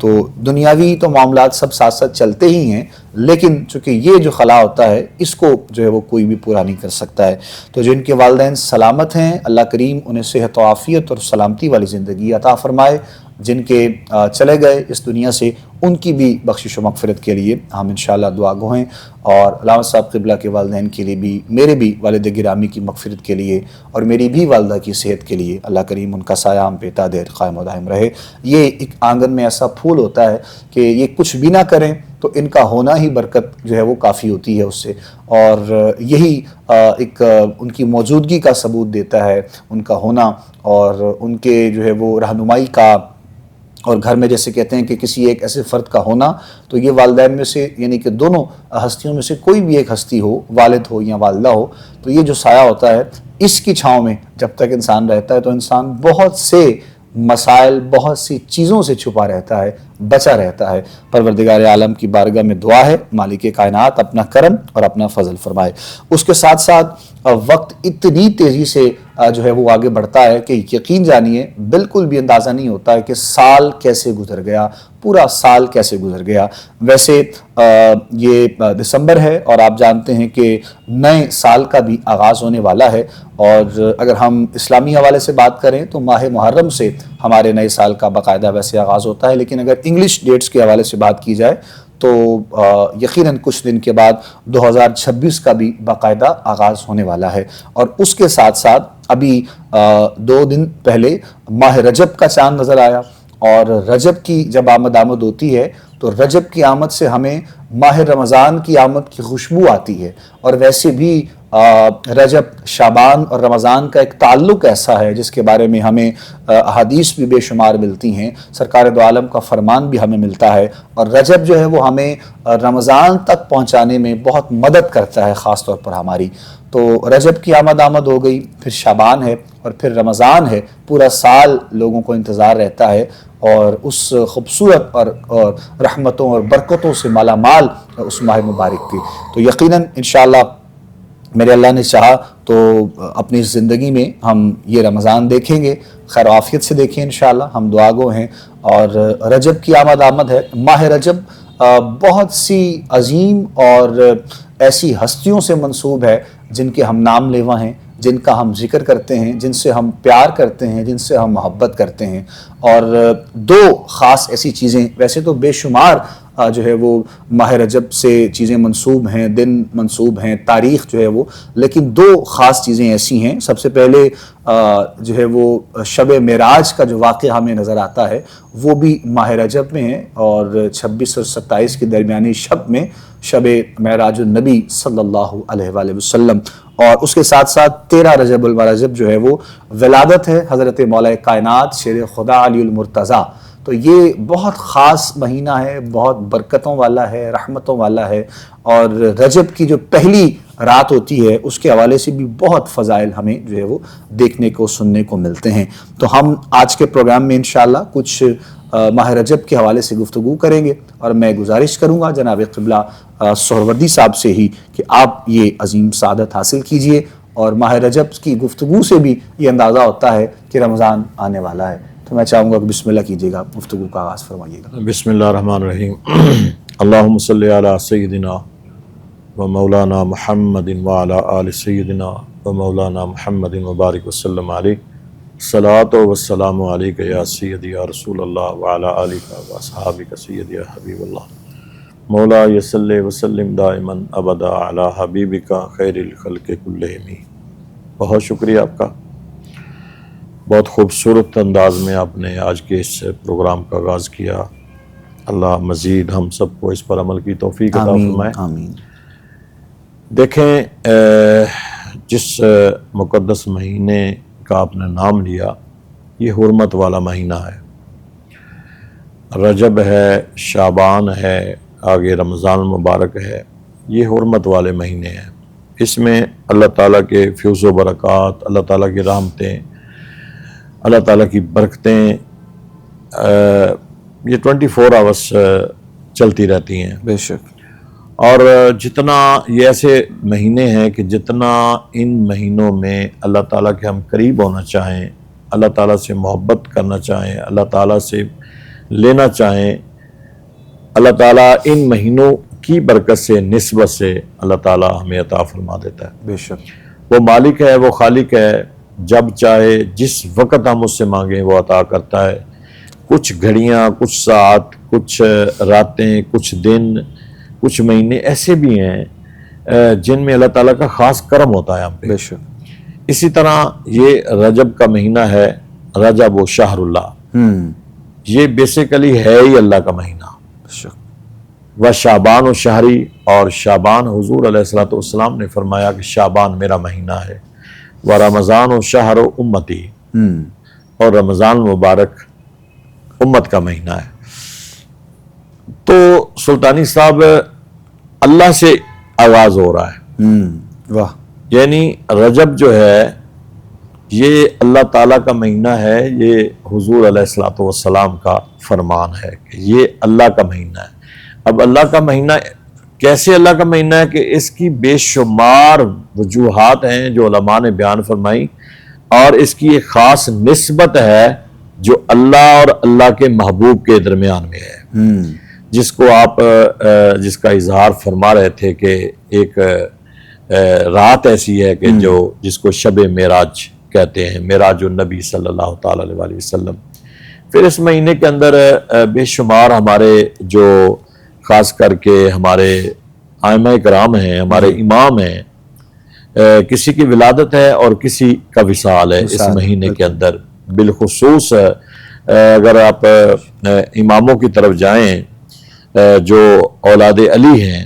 تو دنیاوی تو معاملات سب ساتھ ساتھ چلتے ہی ہیں، لیکن چونکہ یہ جو خلا ہوتا ہے اس کو جو ہے وہ کوئی بھی پورا نہیں کر سکتا ہے۔ تو جن کے والدین سلامت ہیں، اللہ کریم انہیں صحت و عافیت اور سلامتی والی زندگی عطا فرمائے۔ جن کے چلے گئے اس دنیا سے، ان کی بھی بخشش و مغفرت کے لیے ہم انشاءاللہ دعا گو ہیں، اور علامہ صاحب قبلہ کے والدین کے لیے بھی، میرے بھی والد گرامی کی مغفرت کے لیے، اور میری بھی والدہ کی صحت کے لیے اللہ کریم ان کا سایہ ہم پہ تا دیر قائم و دائم رہے۔ یہ ایک آنگن میں ایسا پھول ہوتا ہے کہ یہ کچھ بھی نہ کریں تو ان کا ہونا ہی برکت جو ہے وہ کافی ہوتی ہے اس سے، اور یہی ایک ان کی موجودگی کا ثبوت دیتا ہے ان کا ہونا، اور ان کے جو ہے وہ رہنمائی کا، اور گھر میں جیسے کہتے ہیں کہ کسی ایک ایسے فرد کا ہونا، تو یہ والدین میں سے یعنی کہ دونوں ہستیوں میں سے کوئی بھی ایک ہستی ہو، والد ہو یا والدہ ہو، تو یہ جو سایہ ہوتا ہے اس کی چھاؤں میں جب تک انسان رہتا ہے تو انسان بہت سے مسائل، بہت سی چیزوں سے چھپا رہتا ہے، بچا رہتا ہے۔ پروردگار عالم کی بارگاہ میں دعا ہے مالک کائنات اپنا کرم اور اپنا فضل فرمائے۔ اس کے ساتھ ساتھ وقت اتنی تیزی سے جو ہے وہ آگے بڑھتا ہے کہ یقین جانیے بالکل بھی اندازہ نہیں ہوتا ہے کہ سال کیسے گزر گیا، پورا سال کیسے گزر گیا۔ ویسے یہ دسمبر ہے اور آپ جانتے ہیں کہ نئے سال کا بھی آغاز ہونے والا ہے، اور اگر ہم اسلامی حوالے سے بات کریں تو ماہ محرم سے ہمارے نئے سال کا باقاعدہ ویسے آغاز ہوتا ہے، لیکن اگر انگلش ڈیٹس کے حوالے سے بات کی جائے تو یقیناً کچھ دن کے بعد 2026 کا بھی باقاعدہ آغاز ہونے والا ہے۔ اور اس کے ساتھ ساتھ ابھی 2 دن پہلے ماہ رجب کا چاند نظر آیا، اور رجب کی جب آمد ہوتی ہے تو رجب کی آمد سے ہمیں ماہ رمضان کی آمد کی خوشبو آتی ہے۔ اور ویسے بھی رجب، شعبان اور رمضان کا ایک تعلق ایسا ہے جس کے بارے میں ہمیں احادیث بھی بے شمار ملتی ہیں، سرکار دو عالم کا فرمان بھی ہمیں ملتا ہے، اور رجب جو ہے وہ ہمیں رمضان تک پہنچانے میں بہت مدد کرتا ہے، خاص طور پر ہماری۔ تو رجب کی آمد ہو گئی، پھر شعبان ہے اور پھر رمضان ہے، پورا سال لوگوں کو انتظار رہتا ہے، اور اس خوبصورت اور رحمتوں اور برکتوں سے مالا مال اس ماہ مبارک کی۔ تو یقیناً انشاءاللہ میرے اللہ نے چاہا تو اپنی زندگی میں ہم یہ رمضان دیکھیں گے، خیر و عافیت سے دیکھیں انشاءاللہ، ہم دعا گو ہیں۔ اور رجب کی آمد ہے، ماہ رجب بہت سی عظیم اور ایسی ہستیوں سے منسوب ہے جن کے ہم نام لیوا ہیں، جن کا ہم ذکر کرتے ہیں، جن سے ہم پیار کرتے ہیں، جن سے ہم محبت کرتے ہیں۔ اور 2 خاص ایسی چیزیں، ویسے تو بے شمار جو ہے وہ ماہ رجب سے چیزیں منسوب ہیں، دن منسوب ہیں، تاریخ جو ہے وہ، لیکن 2 خاص چیزیں ایسی ہیں۔ سب سے پہلے جو ہے وہ شب معراج کا جو واقعہ ہمیں نظر آتا ہے وہ بھی ماہ رجب میں ہے، اور 26 اور 27 کے درمیانی شب میں شب معراج النبی صلی اللہ علیہ وآلہ وسلم۔ اور اس کے ساتھ ساتھ 13 رجب الورجب جو ہے وہ ولادت ہے حضرت مولا کائنات شیر خدا علی المرتضیٰ۔ تو یہ بہت خاص مہینہ ہے، بہت برکتوں والا ہے، رحمتوں والا ہے، اور رجب کی جو پہلی رات ہوتی ہے اس کے حوالے سے بھی بہت فضائل ہمیں جو ہے وہ دیکھنے کو، سننے کو ملتے ہیں۔ تو ہم آج کے پروگرام میں انشاءاللہ کچھ ماہ رجب کے حوالے سے گفتگو کریں گے، اور میں گزارش کروں گا جناب قبلہ سہروردی صاحب سے ہی کہ آپ یہ عظیم سعادت حاصل کیجئے، اور ماہ رجب کی گفتگو سے بھی یہ اندازہ ہوتا ہے کہ رمضان آنے والا ہے۔ تو میں چاہوں گا کہ بسم اللہ کیجیے گا، گفتگو کا آغاز فرمائیے گا۔ بسم اللہ الرحمن الرحیم۔ اللہم صلی علی سیدنا و مولانا محمد وعلی آل سیدنا و مولانا محمد وبارک وسلم علیہ۔ الصلاۃ والسلام علیک یا سیدی یا رسول اللہ وعلی آلک و اصحابک سیدی یا حبیب اللہ۔ مولا یصلی وسلم دائما ابدا علی حبیبک خیر الخلق کلہم۔ بہت شکریہ آپ کا، بہت خوبصورت انداز میں آپ نے آج کے اس پروگرام کا آغاز کیا۔ اللہ مزید ہم سب کو اس پر عمل کی توفیق عطا فرمائے۔ آمین۔ دیکھیں، جس مقدس مہینے کا آپ نے نام لیا یہ حرمت والا مہینہ ہے۔ رجب ہے، شعبان ہے، آگے رمضان مبارک ہے، یہ حرمت والے مہینے ہیں۔ اس میں اللہ تعالیٰ کے فیض و برکات، اللہ تعالیٰ کی رحمتیں، اللہ تعالیٰ کی برکتیں یہ 24 آورس چلتی رہتی ہیں۔ بے شک۔ اور جتنا یہ ایسے مہینے ہیں کہ جتنا ان مہینوں میں اللہ تعالیٰ کے ہم قریب ہونا چاہیں، اللہ تعالیٰ سے محبت کرنا چاہیں، اللہ تعالیٰ سے لینا چاہیں، اللہ تعالیٰ ان مہینوں کی برکت سے، نسبت سے اللہ تعالیٰ ہمیں عطا فرما دیتا ہے۔ بے شک وہ مالک ہے، وہ خالق ہے، جب چاہے جس وقت ہم اس سے مانگیں وہ عطا کرتا ہے۔ کچھ گھڑیاں، کچھ ساعت، کچھ راتیں، کچھ دن، کچھ مہینے ایسے بھی ہیں جن میں اللہ تعالیٰ کا خاص کرم ہوتا ہے ہم پہ۔ بے شک اسی طرح یہ رجب کا مہینہ ہے، رجب و شہر اللہ، یہ بیسیکلی ہے ہی اللہ کا مہینہ۔ بے شک و شعبان و شہری، اور شعبان حضور علیہ الصلوۃ والسلام نے فرمایا کہ شعبان میرا مہینہ ہے، و رمضان و شہر و امتی، اور رمضان مبارک امت کا مہینہ ہے۔ تو سلطانی صاحب اللہ سے آغاز ہو رہا ہے، واہ، یعنی رجب جو ہے یہ اللہ تعالیٰ کا مہینہ ہے، یہ حضور علیہ الصلوۃ والسلام کا فرمان ہے کہ یہ اللہ کا مہینہ ہے۔ اب اللہ کا مہینہ کیسے اللہ کا مہینہ ہے کہ اس کی بے شمار وجوہات ہیں جو علماء نے بیان فرمائی، اور اس کی ایک خاص نسبت ہے جو اللہ اور اللہ کے محبوب کے درمیان میں ہے، جس کو آپ جس کا اظہار فرما رہے تھے کہ ایک رات ایسی ہے کہ جس کو شب معراج کہتے ہیں، معراج النبی صلی اللہ تعالی علیہ وسلم۔ پھر اس مہینے کے اندر بے شمار ہمارے جو خاص کر کے ہمارے ائمہ کرام ہیں، ہمارے امام ہیں، کسی کی ولادت ہے اور کسی کا وصال ہے اس مہینے کے اندر۔ بالخصوص اگر آپ اماموں کی طرف جائیں جو اولاد علی ہیں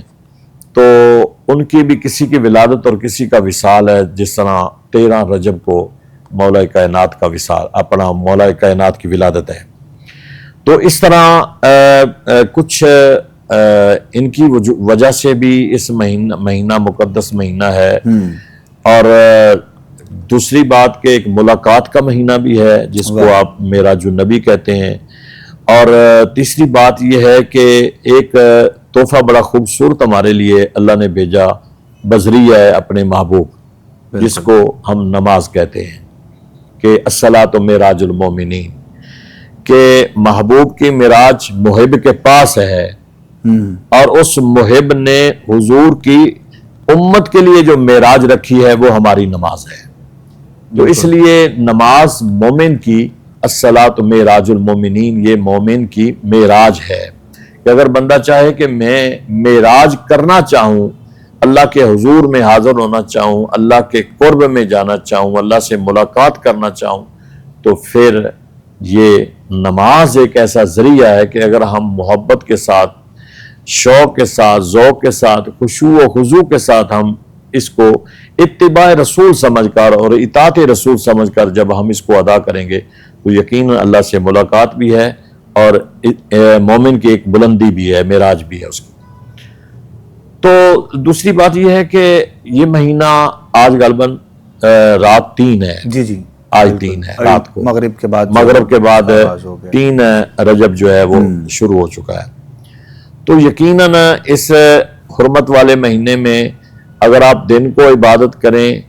تو ان کی بھی کسی کی ولادت اور کسی کا وصال ہے، جس طرح 13 رجب کو مولا کائنات کا وصال، اپنا مولا کائنات کی ولادت ہے۔ تو اس طرح کچھ ان کی وجہ سے بھی اس مہینہ مقدس مہینہ ہے، اور دوسری بات کہ ایک ملاقات کا مہینہ بھی ہے جس کو آپ معراج النبی کہتے ہیں، اور تیسری بات یہ ہے کہ ایک تحفہ بڑا خوبصورت ہمارے لیے اللہ نے بھیجا، بذریعہ ہے اپنے محبوب، جس کو ہم نماز کہتے ہیں کہ الصلاۃ معراج المومنین، کہ محبوب کی معراج محب کے پاس ہے، اور اس محب نے حضور کی امت کے لیے جو معراج رکھی ہے وہ ہماری نماز ہے۔ تو اس لیے نماز مومن کی، الصلاۃ معراج المومنین، یہ مومن کی معراج ہے کہ اگر بندہ چاہے کہ میں معراج کرنا چاہوں، اللہ کے حضور میں حاضر ہونا چاہوں، اللہ کے قرب میں جانا چاہوں، اللہ سے ملاقات کرنا چاہوں، تو پھر یہ نماز ایک ایسا ذریعہ ہے کہ اگر ہم محبت کے ساتھ، شوق کے ساتھ، ذوق کے ساتھ، خشوع و خضوع کے ساتھ ہم اس کو اتباع رسول سمجھ کر اور اطاعت رسول سمجھ کر جب ہم اس کو ادا کریں گے تو یقیناً اللہ سے ملاقات بھی ہے اور مومن کی ایک بلندی بھی ہے، معراج بھی ہے اس کی۔ تو دوسری بات یہ ہے کہ یہ مہینہ آج غالباً رات 3 ہے، جی آج 3 ہے رات کو، مغرب کے بعد 3 رجب جو ہے وہ شروع ہو چکا ہے۔ تو یقیناً اس حرمت والے مہینے میں اگر آپ دن کو عبادت کریں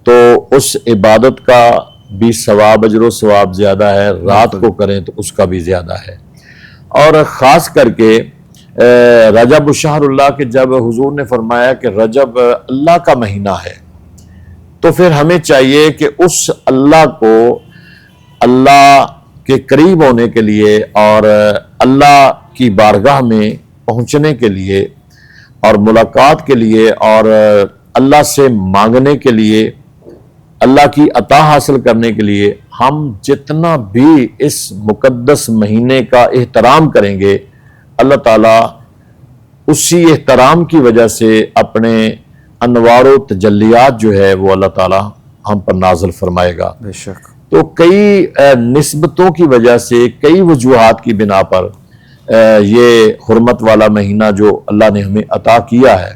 تو اس عبادت کا بھی ثواب، اجر و ثواب زیادہ ہے، رات کو کریں تو اس کا بھی زیادہ ہے۔ اور خاص کر کے رجب شہر اللہ کے جب حضور نے فرمایا کہ رجب اللہ کا مہینہ ہے، تو پھر ہمیں چاہیے کہ اس اللہ کو، اللہ کے قریب ہونے کے لیے اور اللہ کی بارگاہ میں پہنچنے کے لیے اور ملاقات کے لیے اور اللہ سے مانگنے کے لیے، اللہ کی عطا حاصل کرنے کے لیے ہم جتنا بھی اس مقدس مہینے کا احترام کریں گے، اللہ تعالیٰ اسی احترام کی وجہ سے اپنے انوار و تجلیات جو ہے وہ اللہ تعالیٰ ہم پر نازل فرمائے گا۔ بے شک۔ تو کئی نسبتوں کی وجہ سے، کئی وجوہات کی بنا پر یہ حرمت والا مہینہ جو اللہ نے ہمیں عطا کیا ہے،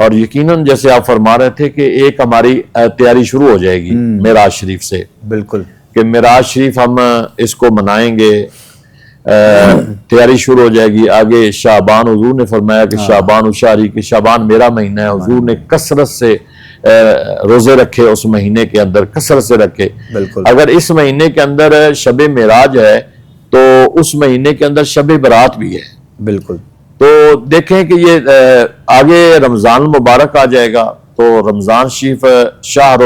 اور یقیناً جیسے آپ فرما رہے تھے کہ ایک ہماری تیاری شروع ہو جائے گی معراج شریف سے، بالکل، کہ معراج شریف ہم اس کو منائیں گے، تیاری شروع ہو جائے گی۔ آگے شعبان، حضور نے فرمایا کہ شعبان اشاری، کہ شعبان میرا مہینہ ہے، حضور نے کثرت سے روزے رکھے اس مہینے کے اندر، کثرت سے رکھے۔ بالکل، اگر اس مہینے کے اندر شب معراج ہے تو اس مہینے کے اندر شب برات بھی ہے، بالکل، تو دیکھیں کہ یہ آگے رمضان مبارک آ جائے گا، تو رمضان شریف شہر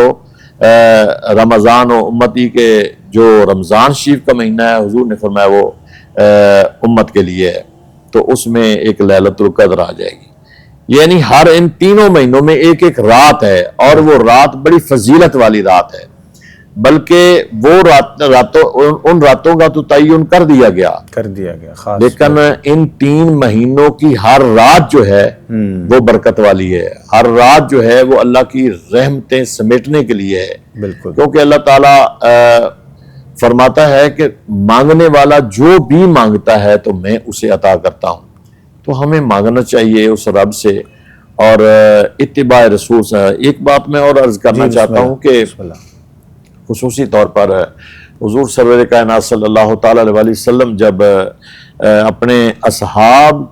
رمضان و امتی کے جو رمضان شریف کا مہینہ ہے حضور نے فرمایا وہ امت کے لیے ہے، تو اس میں ایک لیلۃ القدر آ جائے گی، یعنی ہر ان تینوں مہینوں میں ایک ایک رات ہے، اور وہ رات بڑی فضیلت والی رات ہے، بلکہ وہ ان راتوں کا تو تعین کر دیا گیا خاص، لیکن ان 3 مہینوں کی ہر رات جو ہے وہ برکت والی ہے، ہر رات جو ہے وہ اللہ کی رحمتیں سمیٹنے کے لیے ہے، بالکل، کیونکہ اللہ تعالیٰ فرماتا ہے کہ مانگنے والا جو بھی مانگتا ہے تو میں اسے عطا کرتا ہوں، تو ہمیں مانگنا چاہیے اس رب سے اور اتباع رسول سے۔ ایک بات میں اور عرض کرنا چاہتا ہوں کہ خصوصی طور پر حضور سرور کائنات صلی اللہ تعالیٰ علیہ وسلم جب اپنے اصحاب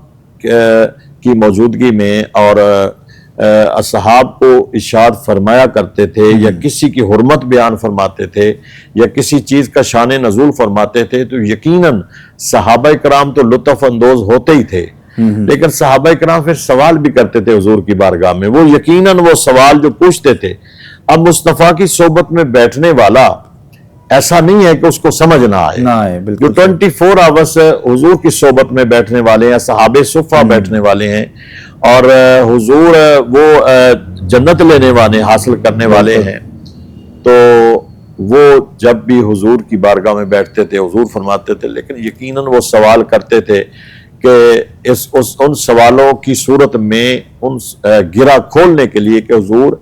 کی موجودگی میں اور اصحاب کو ارشاد فرمایا کرتے تھے یا کسی کی حرمت بیان فرماتے تھے یا کسی چیز کا شان نزول فرماتے تھے تو یقیناً صحابہ کرام تو لطف اندوز ہوتے ہی تھے، لیکن صحابہ کرام پھر سوال بھی کرتے تھے حضور کی بارگاہ میں، وہ یقیناً وہ سوال جو پوچھتے تھے، اب مصطفیٰ کی صحبت میں بیٹھنے والا ایسا نہیں ہے کہ اس کو سمجھ نہ آئے، جو 24 آورس حضور کی صحبت میں بیٹھنے والے ہیں، صحابہ صفہ بیٹھنے والے ہیں، اور حضور وہ جنت لینے والے حاصل کرنے والے ہیں، تو وہ جب بھی حضور کی بارگاہ میں بیٹھتے تھے حضور فرماتے تھے، لیکن یقیناً وہ سوال کرتے تھے کہ ان سوالوں کی صورت میں ان گرہ کھولنے کے لیے کہ حضور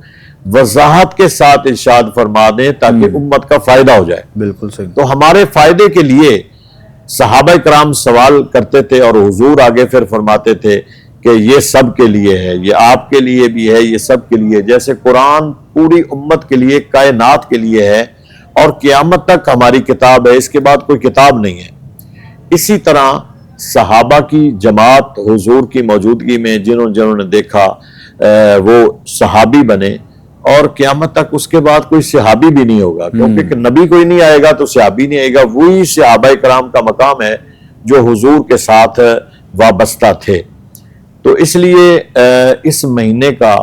وضاحت کے ساتھ ارشاد فرما دیں تاکہ امت کا فائدہ ہو جائے۔ بالکل صحیح۔ تو ہمارے فائدے کے لیے صحابہ کرام سوال کرتے تھے اور حضور آگے پھر فرماتے تھے کہ یہ سب کے لیے ہے، یہ آپ کے لیے بھی ہے، یہ سب کے لیے، جیسے قرآن پوری امت کے لیے، کائنات کے لیے ہے اور قیامت تک ہماری کتاب ہے، اس کے بعد کوئی کتاب نہیں ہے، اسی طرح صحابہ کی جماعت حضور کی موجودگی میں جنہوں نے دیکھا وہ صحابی بنے، اور قیامت تک اس کے بعد کوئی صحابی بھی نہیں ہوگا، کیونکہ نبی کوئی نہیں آئے گا تو صحابی نہیں آئے گا، وہی صحابہ کرام کا مقام ہے جو حضور کے ساتھ وابستہ تھے۔ تو اس لیے اس مہینے کا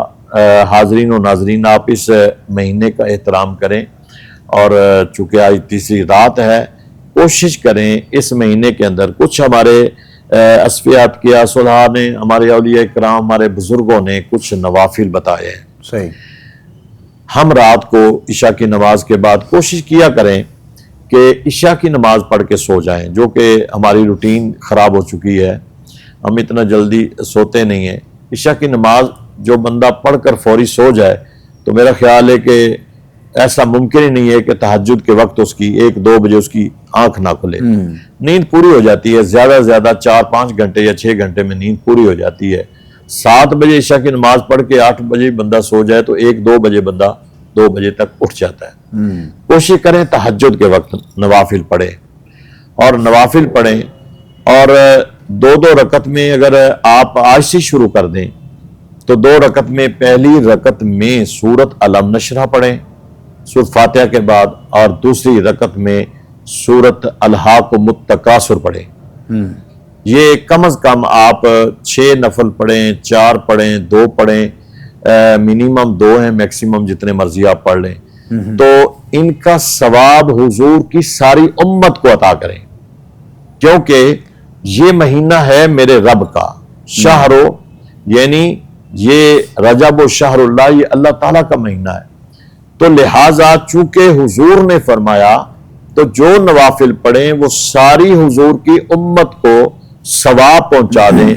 حاضرین و ناظرین آپ اس مہینے کا احترام کریں، اور چونکہ آج تیسری رات ہے کوشش کریں اس مہینے کے اندر کچھ ہمارے اسفیات کیا صلحاء نے، ہمارے اولیاء کرام، ہمارے بزرگوں نے کچھ نوافل بتائے ہیں۔ صحیح۔ ہم رات کو عشاء کی نماز کے بعد کوشش کیا کریں کہ عشاء کی نماز پڑھ کے سو جائیں، جو کہ ہماری روٹین خراب ہو چکی ہے، ہم اتنا جلدی سوتے نہیں ہیں۔ عشاء کی نماز جو بندہ پڑھ کر فوری سو جائے تو میرا خیال ہے کہ ایسا ممکن ہی نہیں ہے کہ تہجد کے وقت اس کی 1-2 بجے اس کی آنکھ نہ کھلے، نیند پوری ہو جاتی ہے، زیادہ سے زیادہ 4-5 گھنٹے یا 6 گھنٹے میں نیند پوری ہو جاتی ہے۔ 7 بجے عشاء کی نماز پڑھ کے 8 بجے بندہ سو جائے تو 1-2 بجے بندہ 2 بجے تک اٹھ جاتا ہے۔ کوشش کریں تہجد کے وقت نوافل پڑھیں، اور نوافل پڑھیں، اور 2 رکعت میں اگر آپ آج سے شروع کر دیں تو 2 رکعت میں پہلی رکعت میں سورۃ الم نشرح پڑھیں سورۃ فاتحہ کے بعد، اور دوسری رکعت میں سورۃ الہاکم التکاثر پڑھیں۔ یہ کم از کم آپ 6 نفل پڑھیں، 4 پڑھیں، 2 پڑھیں، منیمم 2 ہیں، میکسیمم جتنے مرضی آپ پڑھ لیں، تو ان کا ثواب حضور کی ساری امت کو عطا کریں، کیونکہ یہ مہینہ ہے میرے رب کا شہر، یعنی یہ رجب و شہر اللہ، یہ اللہ تعالیٰ کا مہینہ ہے، تو لہٰذا چونکہ حضور نے فرمایا تو جو نوافل پڑھیں وہ ساری حضور کی امت کو ثواب پہنچا دیں۔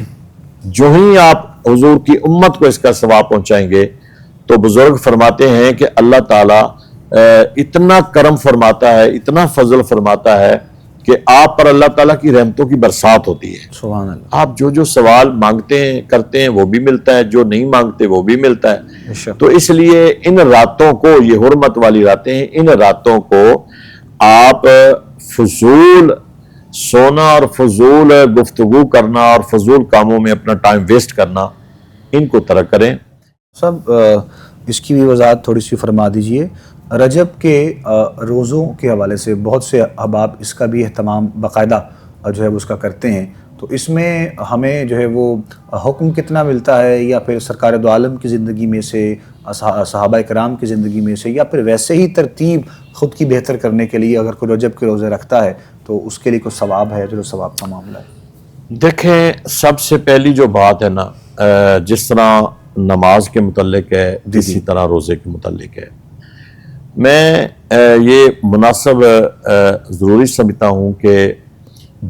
جو ہی آپ حضور کی امت کو اس کا ثواب پہنچائیں گے تو بزرگ فرماتے ہیں کہ اللہ تعالیٰ اتنا کرم فرماتا ہے، اتنا فضل فرماتا ہے کہ آپ پر اللہ تعالیٰ کی رحمتوں کی برسات ہوتی ہے۔ سبحان اللہ۔ آپ جو سوال مانگتے ہیں کرتے ہیں وہ بھی ملتا ہے، جو نہیں مانگتے وہ بھی ملتا ہے۔ تو اس لیے ان راتوں کو، یہ حرمت والی راتیں ہیں، ان راتوں کو آپ فضول سونا اور فضول گفتگو کرنا اور فضول کاموں میں اپنا ٹائم ویسٹ کرنا، ان کو ترک کریں۔ سب اس کی بھی وضاحت تھوڑی سی فرما دیجئے۔ رجب کے روزوں کے حوالے سے بہت سے احباب اس کا بھی اہتمام باقاعدہ جو ہے اس کا کرتے ہیں، تو اس میں ہمیں جو ہے وہ حکم کتنا ملتا ہے، یا پھر سرکار دو عالم کی زندگی میں سے، صحابہ کرام کی زندگی میں سے، یا پھر ویسے ہی ترتیب خود کی بہتر کرنے کے لیے اگر کوئی رجب کے روزے رکھتا ہے تو اس کے لیے کوئی ثواب ہے، جو ثواب کا معاملہ ہے؟ دیکھیں، سب سے پہلی جو بات ہے نا، جس طرح نماز کے متعلق ہے اسی طرح روزے کے متعلق ہے. میں یہ مناسب ضروری سمجھتا ہوں کہ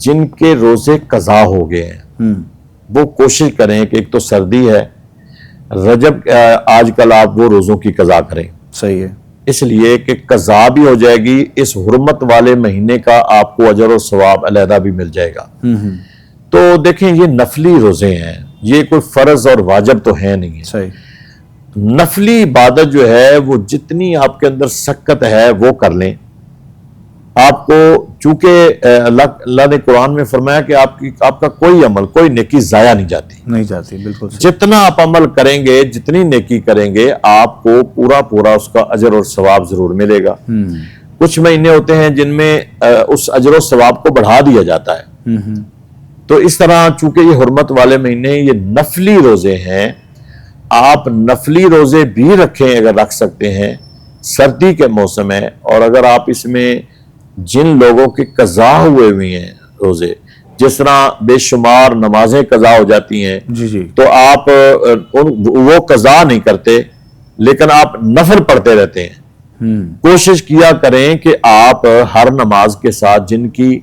جن کے روزے قضا ہو گئے ہیں وہ کوشش کریں کہ ایک تو سردی ہے، رجب آج کل آپ وہ روزوں کی قضا کریں. صحیح ہے. اس لیے کہ قضا بھی ہو جائے گی، اس حرمت والے مہینے کا آپ کو اجر و ثواب علیحدہ بھی مل جائے گا. تو دیکھیں، یہ نفلی روزے ہیں، یہ کوئی فرض اور واجب تو ہے نہیں. صحیح. نفلی عبادت جو ہے وہ جتنی آپ کے اندر سکت ہے وہ کر لیں. آپ کو چونکہ اللہ نے قرآن میں فرمایا کہ آپ کا کوئی عمل، کوئی نیکی ضائع نہیں جاتی. بالکل. جتنا آپ عمل کریں گے، جتنی نیکی کریں گے، آپ کو پورا اس کا اجر اور ثواب ضرور ملے گا. کچھ مہینے ہوتے ہیں جن میں اس اجر و ثواب کو بڑھا دیا جاتا ہے. تو اس طرح چونکہ یہ حرمت والے مہینے، یہ نفلی روزے ہیں، آپ نفلی روزے بھی رکھیں اگر رکھ سکتے ہیں. سردی کے موسم ہے، اور اگر آپ اس میں جن لوگوں کے قضا ہوئے ہیں روزے، جس طرح بے شمار نمازیں قضا ہو جاتی ہیں، تو آپ وہ قضا نہیں کرتے لیکن آپ نفل پڑھتے رہتے ہیں. کوشش کیا کریں کہ آپ ہر نماز کے ساتھ، جن کی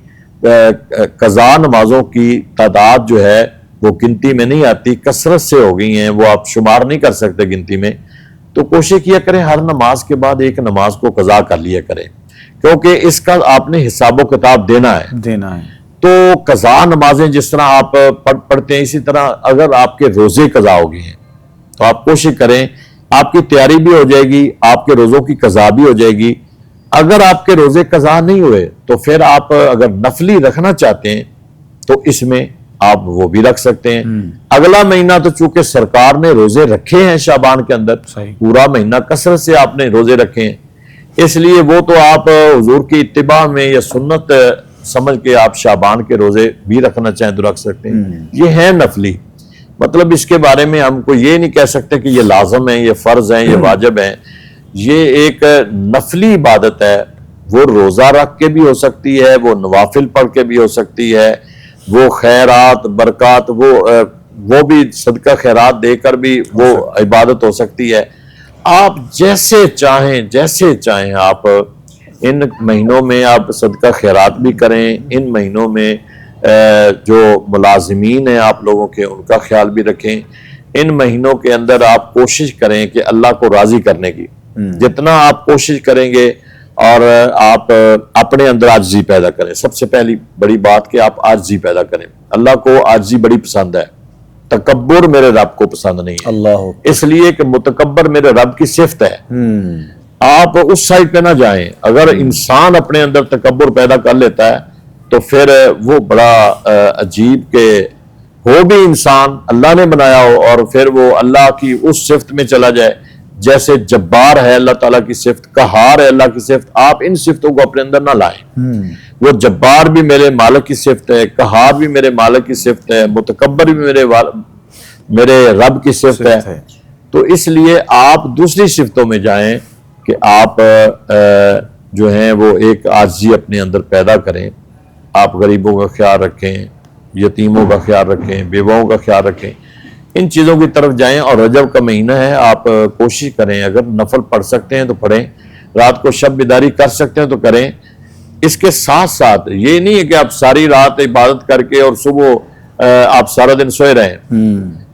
قضا نمازوں کی تعداد جو ہے وہ گنتی میں نہیں آتی، کثرت سے ہو گئی ہیں، وہ آپ شمار نہیں کر سکتے گنتی میں، تو کوشش کیا کریں ہر نماز کے بعد ایک نماز کو قضا کر لیا کریں، کیونکہ اس کا آپ نے حساب و کتاب دینا ہے. تو قضا نمازیں جس طرح آپ پڑھتے ہیں، اسی طرح اگر آپ کے روزے قضا ہو گئے ہیں تو آپ کوشش کریں، آپ کی تیاری بھی ہو جائے گی، آپ کے روزوں کی قضا بھی ہو جائے گی. اگر آپ کے روزے قضا نہیں ہوئے تو پھر آپ اگر نفلی رکھنا چاہتے ہیں تو اس میں آپ وہ بھی رکھ سکتے ہیں. اگلا مہینہ تو چونکہ سرکار نے روزے رکھے ہیں شعبان کے اندر، پورا مہینہ کثرت سے آپ نے روزے رکھے ہیں، اس لیے وہ تو آپ حضور کی اتباع میں یا سنت سمجھ کے آپ شعبان کے روزے بھی رکھنا چاہیں تو رکھ سکتے ہیں. یہ ہیں نفلی، مطلب اس کے بارے میں ہم کو یہ نہیں کہہ سکتے کہ یہ لازم ہیں، یہ فرض ہیں، یہ واجب ہیں. یہ ایک نفلی عبادت ہے، وہ روزہ رکھ کے بھی ہو سکتی ہے، وہ نوافل پڑھ کے بھی ہو سکتی ہے، وہ خیرات برکات وہ بھی صدقہ خیرات دے کر بھی وہ عبادت ہو سکتی ہے. آپ جیسے چاہیں آپ ان مہینوں میں آپ صدقہ خیرات بھی کریں. ان مہینوں میں جو ملازمین ہیں آپ لوگوں کے، ان کا خیال بھی رکھیں. ان مہینوں کے اندر آپ کوشش کریں کہ اللہ کو راضی کرنے کی، جتنا آپ کوشش کریں گے، اور آپ اپنے اندر عاجزی پیدا کریں. سب سے پہلی بڑی بات کہ آپ عاجزی پیدا کریں. اللہ کو عاجزی بڑی پسند ہے، تکبر میرے رب کو پسند نہیں ہے. اللہ، اس لیے کہ متکبر میرے رب کی صفت ہے. آپ اس سائڈ پہ نہ جائیں. اگر انسان اپنے اندر تکبر پیدا کر لیتا ہے تو پھر وہ بڑا عجیب کہ ہو بھی انسان اللہ نے بنایا ہو اور پھر وہ اللہ کی اس صفت میں چلا جائے. جیسے جبار ہے اللہ تعالیٰ کی صفت، قہار ہے اللہ کی صفت، آپ ان صفتوں کو اپنے اندر نہ لائیں. وہ جبار بھی میرے مالک کی صفت ہے، قہار بھی میرے مالک کی صفت ہے، متکبر بھی میرے رب کی صفت ہے. تو اس لیے آپ دوسری صفتوں میں جائیں کہ آپ جو ہیں وہ ایک عاجزی اپنے اندر پیدا کریں. آپ غریبوں کا خیال رکھیں، یتیموں کا خیال رکھیں، بیواؤں کا خیال رکھیں. ان چیزوں کی طرف جائیں. اور رجب کا مہینہ ہے، آپ کوشش کریں، اگر نفل پڑھ سکتے ہیں تو پڑھیں، رات کو شب بیداری کر سکتے ہیں تو کریں. اس کے ساتھ ساتھ یہ نہیں ہے کہ آپ ساری رات عبادت کر کے اور صبح آپ سارا دن سوئے رہیں.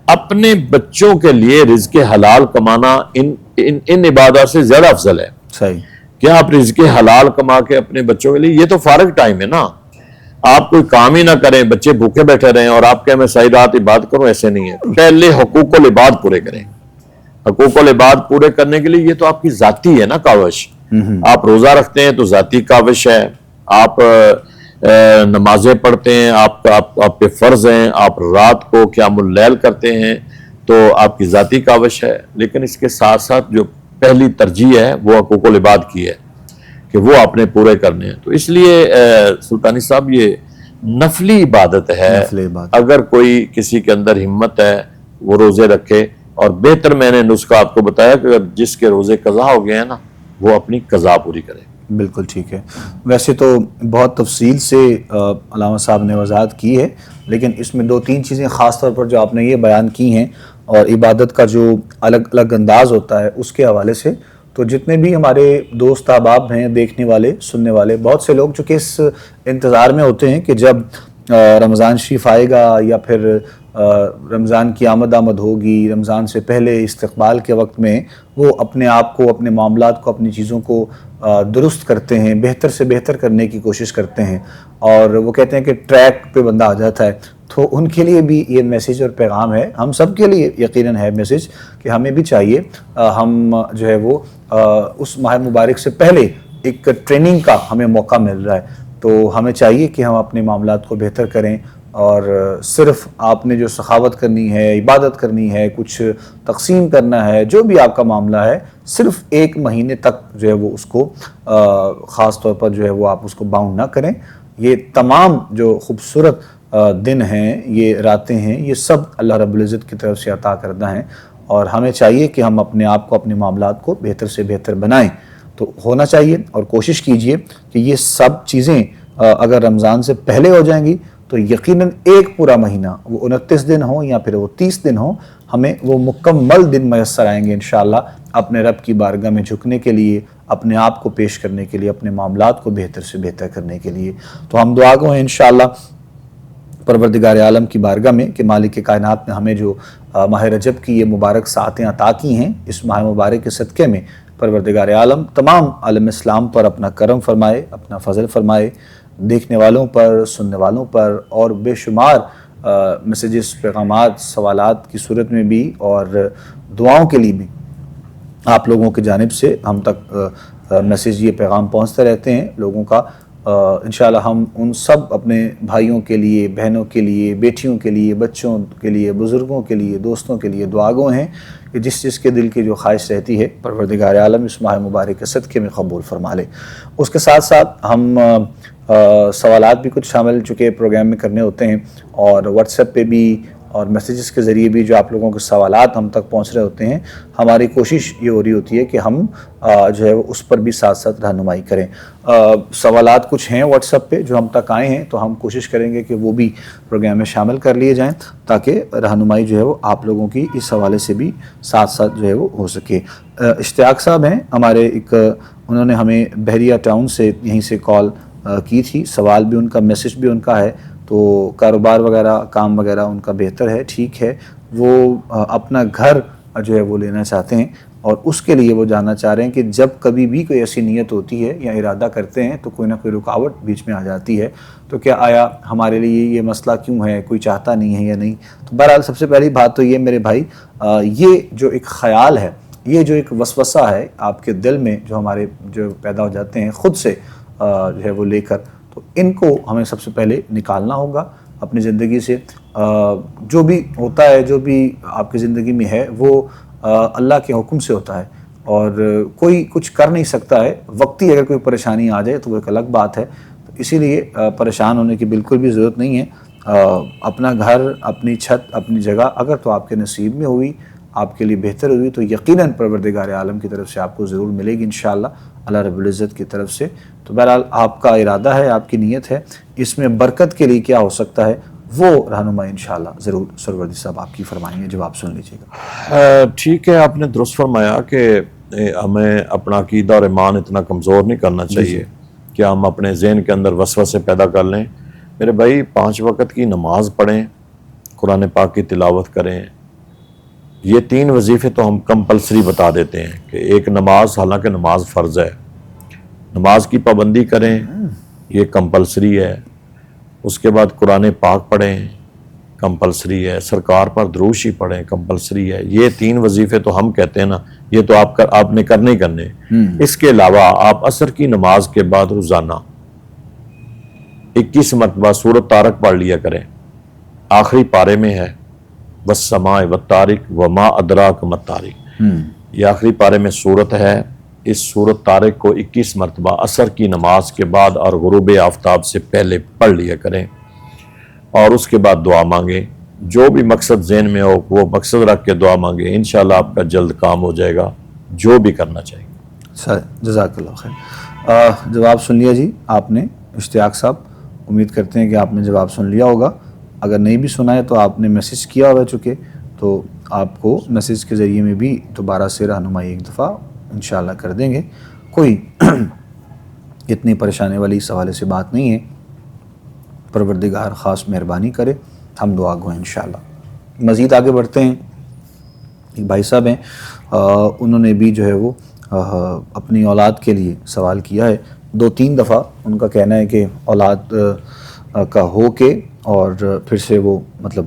اپنے بچوں کے لیے رزق حلال کمانا ان عبادات سے زیادہ افضل ہے. صحیح. کیا آپ رزق حلال کما کے اپنے بچوں کے لیے، یہ تو فارغ ٹائم ہے نا، آپ کوئی کام ہی نہ کریں، بچے بھوکے بیٹھے رہیں اور آپ کہیں میں ساری رات عبادت کروں، ایسے نہیں ہے. پہلے حقوق العباد پورے کریں. حقوق العباد پورے کرنے کے لیے یہ تو آپ کی ذاتی ہے نا کاوش. آپ روزہ رکھتے ہیں تو ذاتی کاوش ہے، آپ نمازیں پڑھتے ہیں، آپ پہ فرض ہیں، آپ رات کو قیام اللیل کرتے ہیں تو آپ کی ذاتی کاوش ہے. لیکن اس کے ساتھ ساتھ جو پہلی ترجیح ہے وہ حقوق العباد کی ہے کہ وہ آپ نے پورے کرنے ہیں. تو اس لیے سلطانی صاحب یہ نفلی عبادت ہے. نفلی عبادت. اگر کوئی کسی کے اندر ہمت ہے وہ روزے رکھے، اور بہتر میں نے نسخہ آپ کو بتایا کہ اگر جس کے روزے قضا ہو گئے ہیں نا وہ اپنی قضا پوری کرے. بالکل ٹھیک ہے. ویسے تو بہت تفصیل سے علامہ صاحب نے وضاحت کی ہے، لیکن اس میں 2-3 چیزیں خاص طور پر جو آپ نے یہ بیان کی ہیں، اور عبادت کا جو الگ الگ انداز ہوتا ہے اس کے حوالے سے، تو جتنے بھی ہمارے دوست احباب ہیں، دیکھنے والے سننے والے، بہت سے لوگ چونکہ اس انتظار میں ہوتے ہیں کہ جب رمضان شریف آئے گا یا پھر رمضان کی آمد ہوگی، رمضان سے پہلے استقبال کے وقت میں وہ اپنے آپ کو، اپنے معاملات کو، اپنی چیزوں کو درست کرتے ہیں، بہتر سے بہتر کرنے کی کوشش کرتے ہیں، اور وہ کہتے ہیں کہ ٹریک پہ بندہ آ جاتا ہے. تو ان کے لیے بھی یہ میسیج اور پیغام ہے، ہم سب کے لیے یقیناً ہے میسیج، کہ ہمیں بھی چاہیے ہم جو ہے وہ اس ماہ مبارک سے پہلے ایک ٹریننگ کا ہمیں موقع مل رہا ہے، تو ہمیں چاہیے کہ ہم اپنے معاملات کو بہتر کریں، اور صرف آپ نے جو سخاوت کرنی ہے، عبادت کرنی ہے، کچھ تقسیم کرنا ہے، جو بھی آپ کا معاملہ ہے، صرف 1 مہینے تک جو ہے وہ اس کو خاص طور پر جو ہے وہ آپ اس کو باؤنڈ نہ کریں. یہ تمام جو خوبصورت دن ہیں، یہ راتیں ہیں، یہ سب اللہ رب العزت کی طرف سے عطا کردہ ہیں، اور ہمیں چاہیے کہ ہم اپنے آپ کو، اپنے معاملات کو بہتر سے بہتر بنائیں. تو ہونا چاہیے، اور کوشش کیجئے کہ یہ سب چیزیں اگر رمضان سے پہلے ہو جائیں گی تو یقیناً ایک پورا مہینہ، وہ 29 دن ہوں یا پھر وہ 30 دن ہوں، ہمیں وہ مکمل دن میسر آئیں گے انشاءاللہ اپنے رب کی بارگاہ میں جھکنے کے لیے، اپنے آپ کو پیش کرنے کے لیے، اپنے معاملات کو بہتر سے بہتر کرنے کے لیے. تو ہم دعا گو ہیں انشاءاللہ پروردگار عالم کی بارگاہ میں کہ مالک کائنات نے ہمیں جو ماہ رجب کی یہ مبارک ساعتیں عطا کی ہیں، اس ماہ مبارک کے صدقے میں پروردگار عالم تمام عالم اسلام پر اپنا کرم فرمائے، اپنا فضل فرمائے، دیکھنے والوں پر، سننے والوں پر، اور بے شمار میسیجز، پیغامات، سوالات کی صورت میں بھی اور دعاؤں کے لیے بھی آپ لوگوں کی جانب سے ہم تک میسیج، یہ پیغام پہنچتے رہتے ہیں لوگوں کا. انشاءاللہ ہم ان سب اپنے بھائیوں کے لیے، بہنوں کے لیے، بیٹیوں کے لیے، بچوں کے لیے، بزرگوں کے لیے، دوستوں کے لیے دعا گو ہیں کہ جس کے دل کی جو خواہش رہتی ہے پروردگار عالم اس ماہ مبارک کے صدقے میں قبول فرما لے. اس کے ساتھ ساتھ ہم سوالات بھی کچھ شامل چکے پروگرام میں کرنے ہوتے ہیں، اور واٹس ایپ پہ بھی اور میسیجز کے ذریعے بھی جو آپ لوگوں کے سوالات ہم تک پہنچ رہے ہوتے ہیں، ہماری کوشش یہ ہو رہی ہوتی ہے کہ ہم جو ہے وہ اس پر بھی ساتھ ساتھ رہنمائی کریں. سوالات کچھ ہیں واٹس ایپ پہ جو ہم تک آئے ہیں، تو ہم کوشش کریں گے کہ وہ بھی پروگرام میں شامل کر لیے جائیں، تاکہ رہنمائی جو ہے وہ آپ لوگوں کی اس حوالے سے بھی ساتھ ساتھ جو ہے وہ ہو سکے. اشتیاق صاحب ہیں ہمارے، ایک انہوں نے ہمیں بحریہ ٹاؤن سے یہیں سے کال کی تھی، سوال بھی ان کا، میسیج بھی ان کا ہے. تو کاروبار وغیرہ، کام وغیرہ ان کا بہتر ہے، ٹھیک ہے. وہ اپنا گھر جو ہے وہ لینا چاہتے ہیں، اور اس کے لیے وہ جاننا چاہ رہے ہیں کہ جب کبھی بھی کوئی ایسی نیت ہوتی ہے یا ارادہ کرتے ہیں تو کوئی نہ کوئی رکاوٹ بیچ میں آ جاتی ہے، تو کیا آیا ہمارے لیے یہ مسئلہ کیوں ہے، کوئی چاہتا نہیں ہے یا نہیں؟ تو بہرحال سب سے پہلی بات تو یہ میرے بھائی، یہ جو ایک خیال ہے، یہ جو ایک وسوسہ ہے آپ کے دل میں جو ہمارے جو پیدا ہو جاتے ہیں خود سے جو ہے وہ لے کر، تو ان کو ہمیں سب سے پہلے نکالنا ہوگا اپنی زندگی سے. جو بھی ہوتا ہے، جو بھی آپ کی زندگی میں ہے، وہ اللہ کے حکم سے ہوتا ہے، اور کوئی کچھ کر نہیں سکتا ہے. وقتی اگر کوئی پریشانی آ جائے تو وہ ایک الگ بات ہے، تو اسی لیے پریشان ہونے کی بالکل بھی ضرورت نہیں ہے. اپنا گھر، اپنی چھت، اپنی جگہ اگر تو آپ کے نصیب میں ہوئی، آپ کے لیے بہتر ہوئی، تو یقیناً پروردگار عالم کی طرف سے آپ کو ضرور ملے گی انشاءاللہ، اللہ رب العزت کی طرف سے. تو بہرحال آپ کا ارادہ ہے، آپ کی نیت ہے، اس میں برکت کے لیے کیا ہو سکتا ہے وہ رہنمائی انشاءاللہ ضرور سروردی صاحب آپ کی فرمائیں گے، جواب سن لیجیے گا. ٹھیک ہے، آپ نے درست فرمایا کہ ہمیں اپنا عقیدہ اور ایمان اتنا کمزور نہیں کرنا چاہیے کہ ہم اپنے ذہن کے اندر وسوسے پیدا کر لیں. میرے بھائی 5 وقت کی نماز پڑھیں، قرآن پاک کی تلاوت کریں. یہ 3 وظیفے تو ہم کمپلسری بتا دیتے ہیں کہ ایک نماز، حالانکہ نماز فرض ہے، نماز کی پابندی کریں، یہ کمپلسری ہے. اس کے بعد قرآن پاک پڑھیں، کمپلسری ہے. سرکار پر دروشی پڑھیں، کمپلسری ہے. یہ 3 وظیفے تو ہم کہتے ہیں نا، یہ تو آپ نے کرنے ہی کرنے. اس کے علاوہ آپ عصر کی نماز کے بعد روزانہ 21 مرتبہ سورۃ طارق پڑھ لیا کریں. آخری پارے میں ہے والسماء والطارق وما ادراک ما الطارق، یہ آخری پارے میں سورت ہے. اس سورۃ طارق کو 21 مرتبہ عصر کی نماز کے بعد اور غروب آفتاب سے پہلے پڑھ لیا کریں. اور اس کے بعد دعا مانگیں. جو بھی مقصد ذہن میں ہو وہ مقصد رکھ کے دعا مانگیں، انشاءاللہ آپ کا جلد کام ہو جائے گا جو بھی کرنا چاہیے. سر جزاک اللہ خیر. جواب سن لیا جی آپ نے اشتیاق صاحب، امید کرتے ہیں کہ آپ نے جواب سن لیا ہوگا. اگر نہیں بھی سنا ہے تو آپ نے میسیج کیا ہوا چکے، تو آپ کو میسیج کے ذریعے میں بھی دوبارہ سے رہنمائی ایک دفعہ انشاءاللہ کر دیں گے. کوئی اتنی پریشانی والی اس حوالے سے بات نہیں ہے. پروردگار خاص مہربانی کرے، ہم دعا گو ہیں انشاءاللہ. مزید آگے بڑھتے ہیں. ایک بھائی صاحب ہیں، انہوں نے بھی جو ہے وہ اپنی اولاد کے لیے سوال کیا ہے. 2-3 دفعہ ان کا کہنا ہے کہ اولاد کا ہو کے اور پھر سے وہ مطلب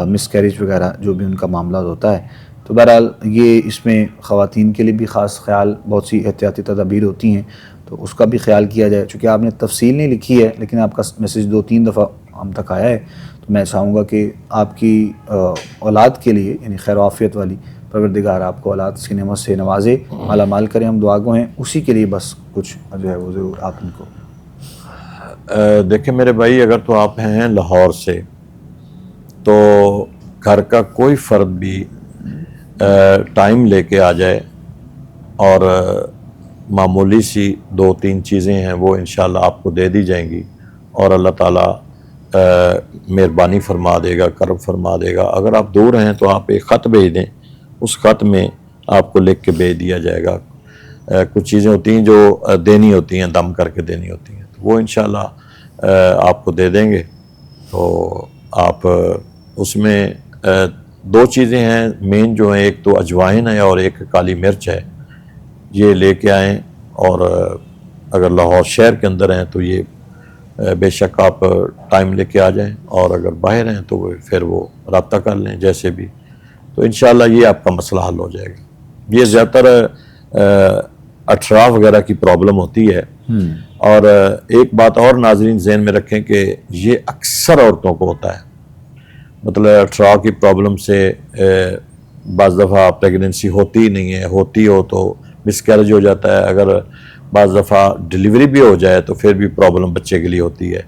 مس کیریج وغیرہ جو بھی ان کا معاملات ہوتا ہے. تو بہرحال یہ اس میں خواتین کے لیے بھی خاص خیال، بہت سی احتیاطی تدابیر ہوتی ہیں، تو اس کا بھی خیال کیا جائے. چونکہ آپ نے تفصیل نہیں لکھی ہے لیکن آپ کا میسیج 2-3 دفعہ ہم تک آیا ہے، تو میں چاہوں گا کہ آپ کی اولاد کے لیے یعنی خیر و عافیت والی، پروردگار آپ کو اولاد کی نعمت سے نوازے، مالا مال کریں. ہم دعا گو ہیں اسی کے لیے، بس کچھ جو ہے وہ ضرور آپ ان کو. دیکھیں میرے بھائی، اگر تو آپ ہیں لاہور سے تو گھر کا کوئی فرد بھی ٹائم لے کے آ جائے اور معمولی سی 2-3 چیزیں ہیں وہ انشاءاللہ آپ کو دے دی جائیں گی، اور اللہ تعالیٰ مہربانی فرما دے گا، کرم فرما دے گا. اگر آپ دور ہیں تو آپ ایک خط بھیج دیں، اس خط میں آپ کو لکھ کے بھیج دیا جائے گا. کچھ چیزیں ہوتی ہیں جو دینی ہوتی ہیں، دم کر کے دینی ہوتی ہیں، تو وہ انشاءاللہ آپ کو دے دیں گے. تو آپ اس میں 2 چیزیں ہیں مین جو ہیں، ایک تو اجوائن ہے اور ایک کالی مرچ ہے. یہ لے کے آئیں، اور اگر لاہور شہر کے اندر ہیں تو یہ بے شک آپ ٹائم لے کے آ جائیں، اور اگر باہر ہیں تو پھر وہ رابطہ کر لیں جیسے بھی، تو انشاءاللہ یہ آپ کا مسئلہ حل ہو جائے گا. یہ زیادہ تر اٹراف وغیرہ کی پرابلم ہوتی ہے. اور ایک بات اور ناظرین ذہن میں رکھیں کہ یہ اکثر عورتوں کو ہوتا ہے. مطلب اٹراف کی پرابلم سے بعض دفعہ پریگننسی ہوتی ہی نہیں ہے، ہوتی ہو تو مس کیریج ہو جاتا ہے. اگر بعض دفعہ ڈیلیوری بھی ہو جائے تو پھر بھی پرابلم بچے کے لیے ہوتی ہے.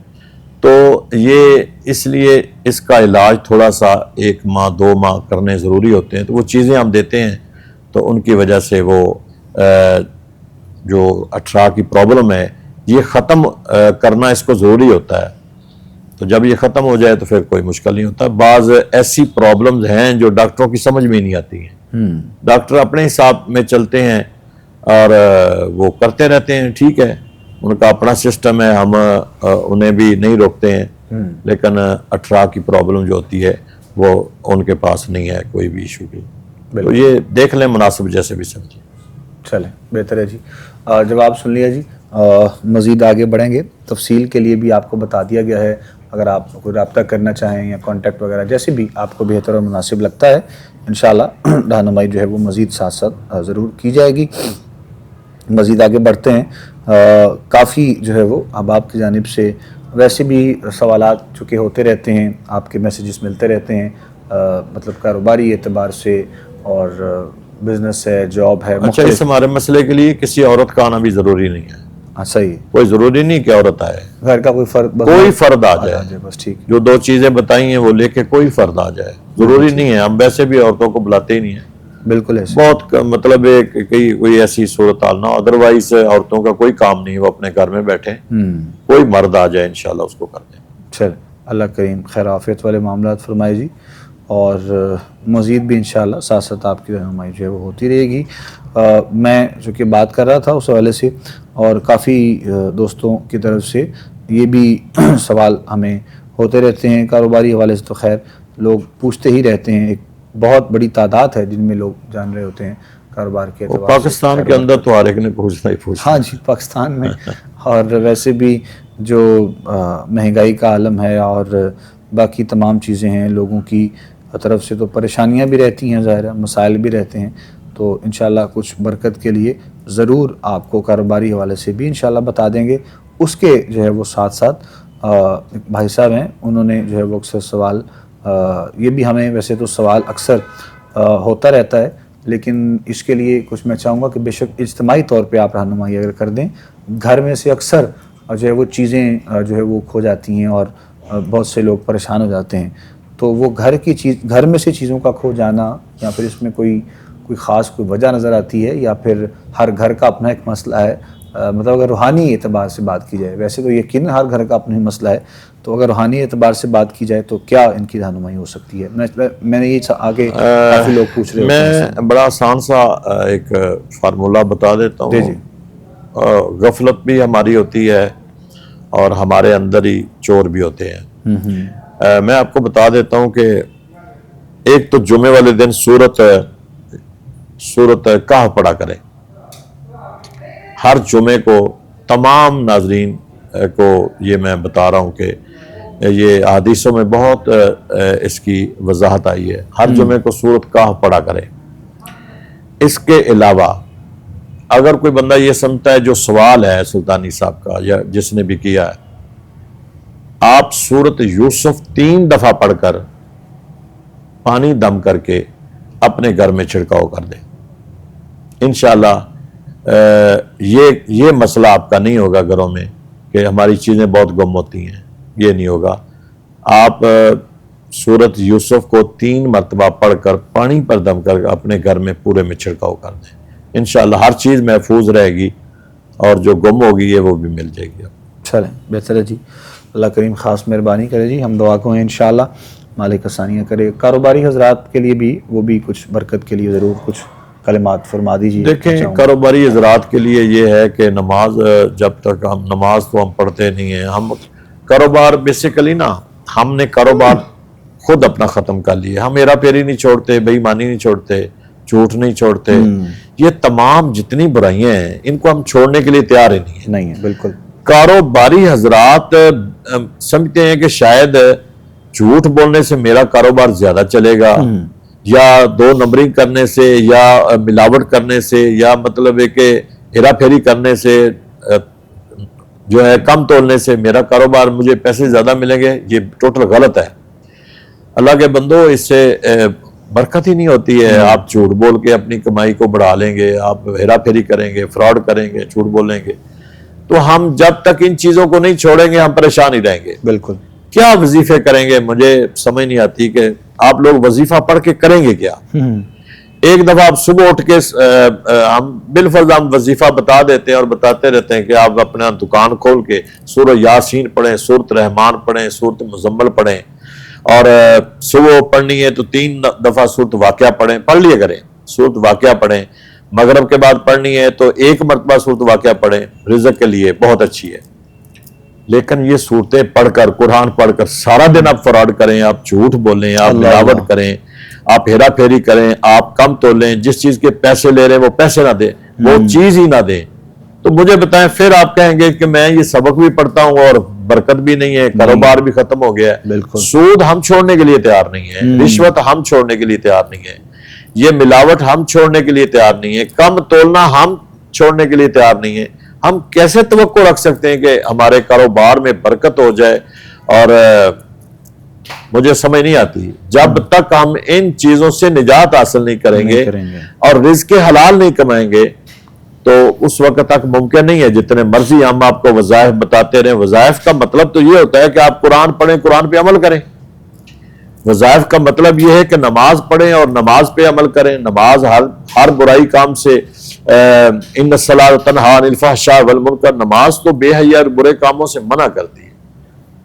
تو یہ اس لیے اس کا علاج تھوڑا سا 1 ماہ 2 ماہ کرنے ضروری ہوتے ہیں. تو وہ چیزیں ہم دیتے ہیں، تو ان کی وجہ سے وہ جو اٹھرا کی پرابلم ہے یہ ختم کرنا اس کو ضروری ہوتا ہے. تو جب یہ ختم ہو جائے تو پھر کوئی مشکل نہیں ہوتا. بعض ایسی پرابلمز ہیں جو ڈاکٹروں کی سمجھ میں نہیں آتی ہیں. ڈاکٹر اپنے حساب میں چلتے ہیں اور وہ کرتے رہتے ہیں، ٹھیک ہے، ان کا اپنا سسٹم ہے، ہم انہیں بھی نہیں روکتے ہیں. لیکن اٹھرا کی پرابلم جو ہوتی ہے وہ ان کے پاس نہیں ہے کوئی بھی ایشو کی. تو یہ دیکھ لیں مناسب جیسے بھی سمجھیں. چلیں بہتر ہے جی. جواب سن لیا جی. مزید آگے بڑھیں گے. تفصیل کے لیے بھی آپ کو بتا دیا گیا ہے. اگر آپ کوئی رابطہ کرنا چاہیں یا کانٹیکٹ وغیرہ جیسے بھی آپ کو بہتر اور مناسب لگتا ہے، انشاءاللہ رہنمائی جو ہے وہ مزید ساتھ ساتھ ضرور کی جائے گی. مزید آگے بڑھتے ہیں. کافی جو ہے وہ اب آپ کی جانب سے ویسے بھی سوالات چونکہ ہوتے رہتے ہیں، آپ کے میسیجز ملتے رہتے ہیں، مطلب کاروباری اعتبار سے اور بزنس ہے، جاب ہے. اچھا، اس ہمارے مسئلے کے لیے کسی عورت کا آنا بھی ضروری نہیں ہے. ہاں صحیح ہے. کوئی ضروری نہیں کہ عورت آئے، گھر کا کوئی فرد آ جائے. بس ٹھیک. جو 2 چیزیں بتائی ہیں وہ لے کے کوئی فرد آ جائے، ضروری نہیں ہے. ہم ویسے بھی عورتوں کو بلاتے ہی نہیں ہیں. بالکل ایسے بہت مطلب ہے کہ کوئی ایسی صورتحال نہ ہو. ادروائز عورتوں کا کوئی کام نہیں، وہ اپنے گھر میں بیٹھیں، کوئی مرد آ جائے انشاءاللہ اس کو کر دیں. چل اللہ کریم خیر عافیت والے معاملات فرمائے جی. اور مزید بھی انشاءاللہ ساتھ ساتھ آپ کی رہنمائی جو ہے وہ ہوتی رہے گی. میں چونکہ بات کر رہا تھا اس حوالے سے، اور کافی دوستوں کی طرف سے یہ بھی سوال ہمیں ہوتے رہتے ہیں. کاروباری حوالے سے تو خیر لوگ پوچھتے ہی رہتے ہیں. ایک بہت بڑی تعداد ہے جن میں لوگ جان رہے ہوتے ہیں کاروبار کے اعتبار سے. پاکستان کے اندر تو ہر ایک نے پوچھنا ہی پوچھنا. ہاں جی، پاکستان میں. اور ویسے بھی جو مہنگائی کا عالم ہے اور باقی تمام چیزیں ہیں، لوگوں کی طرف سے تو پریشانیاں بھی رہتی ہیں، ظاہر ہے مسائل بھی رہتے ہیں. تو انشاءاللہ کچھ برکت کے لیے ضرور آپ کو کاروباری حوالے سے بھی انشاءاللہ بتا دیں گے. اس کے جو ہے وہ ساتھ ساتھ بھائی صاحب ہیں، انہوں نے جو ہے وہ اکثر سوال، یہ بھی ہمیں ویسے تو سوال اکثر ہوتا رہتا ہے، لیکن اس کے لیے کچھ میں چاہوں گا کہ بے شک اجتماعی طور پہ آپ رہنمائی اگر کر دیں. گھر میں سے اکثر جو ہے وہ چیزیں جو ہے وہ کھو جاتی ہیں اور بہت سے لوگ پریشان ہو جاتے ہیں، تو وہ گھر میں سے چیزوں کا کھو جانا، یا پھر اس میں کوئی خاص وجہ نظر آتی ہے، یا پھر ہر گھر کا اپنا ایک مسئلہ ہے؟ مطلب اگر روحانی اعتبار سے بات کی جائے، ویسے تو یقیناً ہر گھر کا اپنا ہی مسئلہ ہے، تو اگر روحانی اعتبار سے بات کی جائے تو کیا ان کی رہنمائی ہو سکتی ہے؟ میں نے یہ آگے کافی لوگ پوچھ رہے ہوتے ہیں۔ میں بڑا آسان سا ایک فارمولہ بتا دیتا ہوں۔ جی غفلت بھی ہماری ہوتی ہے اور ہمارے اندر ہی چور بھی ہوتے ہیں۔ میں آپ کو بتا دیتا ہوں کہ ایک تو جمعے والے دن سورت کہف پڑھا کریں ہر جمعے کو۔ تمام ناظرین کو یہ میں بتا رہا ہوں کہ یہ احادیثوں میں بہت اس کی وضاحت آئی ہے، ہر جمعے کو سورت کہف پڑھا کریں۔ اس کے علاوہ اگر کوئی بندہ یہ سمجھتا ہے جو سوال ہے سلطانی صاحب کا یا جس نے بھی کیا ہے، آپ سورت یوسف 3 دفعہ پڑھ کر پانی دم کر کے اپنے گھر میں چھڑکاؤ کر دیں، انشاءاللہ یہ مسئلہ آپ کا نہیں ہوگا گھروں میں کہ ہماری چیزیں بہت گم ہوتی ہیں، یہ نہیں ہوگا۔ آپ سورت یوسف کو 3 مرتبہ پڑھ کر پانی پر دم کر اپنے گھر میں پورے میں چھڑکاؤ کر دیں، انشاءاللہ ہر چیز محفوظ رہے گی اور جو گم ہوگی وہ بھی مل جائے گی۔ چلیں بہتر ہے جی، اللہ کریم خاص مہربانی کرے جی، ہم دعا کو ہیں انشاءاللہ مالک آسانیاں کرے۔ کاروباری حضرات کے لیے بھی وہ بھی کچھ برکت کے لیے ضرور کچھ کلمات فرما دیجیے۔ دیکھیں کاروباری حضرات کے لیے یہ ہے کہ نماز جب تک نماز تو ہم پڑھتے نہیں ہیں، ہم کاروبار بیسیکلی نا ہم نے کاروبار خود اپنا ختم کر لیا، ہم ہیرا پھیری نہیں چھوڑتے، بے ایمانی نہیں چھوڑتے، جھوٹ نہیں چھوڑتے، یہ تمام جتنی برائیاں ہیں ان کو ہم چھوڑنے کے لیے تیار ہی نہیں ہیں۔ بالکل۔ کاروباری حضرات سمجھتے ہیں کہ شاید جھوٹ بولنے سے میرا کاروبار زیادہ چلے گا، یا 2 نمبرنگ کرنے سے، یا ملاوٹ کرنے سے، یا مطلب ہے کہ ہیرا پھیری کرنے سے، جو ہے کم تولنے سے میرا کاروبار مجھے پیسے زیادہ ملیں گے۔ یہ ٹوٹل غلط ہے۔ اللہ کے بندو، اس سے برکت ہی نہیں ہوتی ہے۔ آپ جھوٹ بول کے اپنی کمائی کو بڑھا لیں گے، آپ ہیرا پھیری کریں گے، فراڈ کریں گے، جھوٹ بولیں گے، تو ہم جب تک ان چیزوں کو نہیں چھوڑیں گے ہم پریشان ہی رہیں گے۔ بالکل۔ کیا وظیفے کریں گے؟ مجھے سمجھ نہیں آتی کہ آپ لوگ وظیفہ پڑھ کے کریں گے کیا؟ ایک دفعہ آپ صبح اٹھ کے ہم بالفرض ہم وظیفہ بتا دیتے ہیں اور بتاتے رہتے ہیں کہ آپ اپنا دکان کھول کے سورہ یاسین پڑھیں، سورۃ رحمان پڑھیں، سورۃ مزمل پڑھیں، اور صبح پڑھنی ہے تو 3 دفعہ سورۃ واقعہ پڑھیں، پڑھ لیا کریں، سورۃ واقعہ پڑھیں۔ مغرب کے بعد پڑھنی ہے تو 1 مرتبہ سورۃ واقعہ پڑھیں، رزق کے لیے بہت اچھی ہے۔ لیکن یہ صورتیں پڑھ کر، قرآن پڑھ کر سارا دن آپ فراڈ کریں، آپ جھوٹ بولیں، آپ ملاوٹ کریں، آپ ہیرا پھیری کریں، آپ کم تولیں، جس چیز کے پیسے لے رہے ہیں وہ پیسے نہ دیں، وہ چیز ہی نہ دیں، تو مجھے بتائیں پھر آپ کہیں گے کہ میں یہ سبق بھی پڑھتا ہوں اور برکت بھی نہیں ہے، کاروبار بھی ختم ہو گیا ہے۔ سود ہم چھوڑنے کے لیے تیار نہیں ہے، رشوت ہم چھوڑنے کے لیے تیار نہیں ہے، یہ ملاوٹ ہم چھوڑنے کے لیے تیار نہیں ہے، کم تولنا ہم چھوڑنے کے لیے تیار نہیں ہے۔ ہم کیسے توقع رکھ سکتے ہیں کہ ہمارے کاروبار میں برکت ہو جائے؟ اور مجھے سمجھ نہیں آتی، جب تک ہم ان چیزوں سے نجات حاصل نہیں کریں گے اور رزق حلال نہیں کمائیں گے تو اس وقت تک ممکن نہیں ہے جتنے مرضی ہم آپ کو وظائف بتاتے رہیں۔ وظائف کا مطلب تو یہ ہوتا ہے کہ آپ قرآن پڑھیں، قرآن پہ عمل کریں۔ وظائف کا مطلب یہ ہے کہ نماز پڑھیں اور نماز پہ عمل کریں، نماز ہر برائی کام سے، ان الصلاۃ تنہی عن الفحشاء والمنکر، نماز تو بے حیائی اور برے کاموں سے منع کرتی ہے۔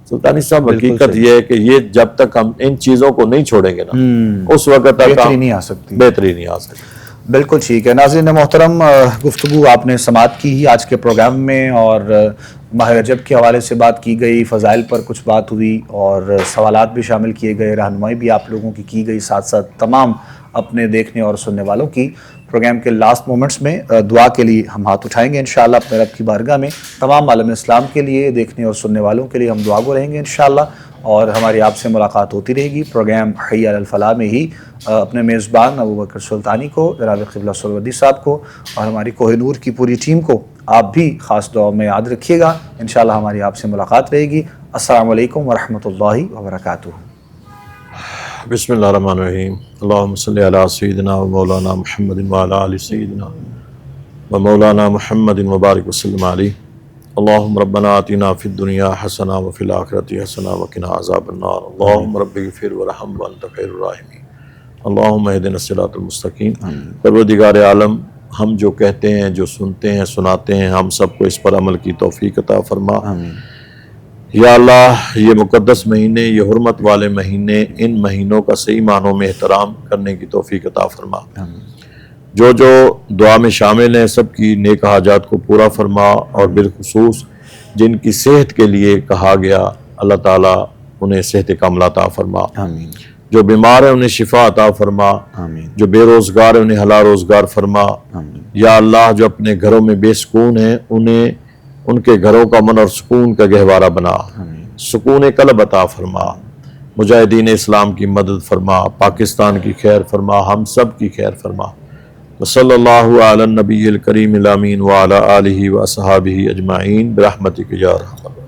سلطانی صاحب حقیقت یہ ہے کہ یہ جب تک ہم ان چیزوں کو نہیں چھوڑیں گے نا اس وقت تک بہتری نہیں آ سکتی۔ بہتری نہیں آ سکتی۔ بالکل ٹھیک ہے۔ ناظرین محترم، گفتگو آپ نے سماعت کی ہی آج کے پروگرام میں، اور ماہ رجب کے حوالے سے بات کی گئی، فضائل پر کچھ بات ہوئی اور سوالات بھی شامل کیے گئے، رہنمائی بھی آپ لوگوں کی گئی، ساتھ ساتھ تمام اپنے دیکھنے اور سننے والوں کی۔ پروگرام کے لاسٹ مومنٹس میں دعا کے لیے ہم ہاتھ اٹھائیں گے انشاءاللہ اپنے رب کی بارگاہ میں، تمام عالم اسلام کے لیے، دیکھنے اور سننے والوں کے لیے ہم دعا گو رہیں گے انشاءاللہ، اور ہماری آپ سے ملاقات ہوتی رہے گی پروگرام حی علی الفلاح میں ہی۔ اپنے میزبان ابوبکر سلطانی کو، جناب قبلہ سہروردی صاحب کو، اور ہماری کوہ نور کی پوری ٹیم کو آپ بھی خاص دعا میں یاد رکھیے گا۔ انشاءاللہ ہماری آپ سے ملاقات رہے گی۔ السلام علیکم ورحمۃ اللہ وبرکاتہ۔ بسم اللہ الرحمن الرحیم۔ اللہم صلی علی سیدنا و مولانا محمد و علی آل سیدنا و مولانا محمد و بارک وسلم علیہ۔ اللہم ربنا آتنا فی الدنیا حسنہ وفی الآخرۃ حسنہ وقنا عذاب النار اللہم رب اغفر ورحم وانت خیر الراحمین اللہم اہدنا الصراط المستقیم۔ پروردگار عالم، ہم جو کہتے ہیں، جو سنتے ہیں، سناتے ہیں، ہم سب کو اس پر عمل کی توفیق عطا فرما۔ یا اللہ، یہ مقدس مہینے، یہ حرمت والے مہینے، ان مہینوں کا صحیح معنوں میں احترام کرنے کی توفیق عطا فرما۔ جو دعا میں شامل ہیں سب کی نیک حاجات کو پورا فرما، اور بالخصوص جن کی صحت کے لیے کہا گیا، اللہ تعالیٰ انہیں صحت کاملہ عطا فرما۔ آمین جو بیمار ہیں انہیں شفا عطا فرما، آمین جو بے روزگار ہیں انہیں حلال روزگار فرما۔ آمین یا اللہ، جو اپنے گھروں میں بے سکون ہیں انہیں ان کے گھروں کا امن اور سکون کا گہوارہ بنا، سکون قلب عطا فرما۔ مجاہدین اسلام کی مدد فرما، پاکستان کی خیر فرما، ہم سب کی خیر فرما۔ وصلی اللہ علی النبی الکریم الامین وعلی آلہ واصحابہ اجمعین برحمتک یا ارحم الراحمین۔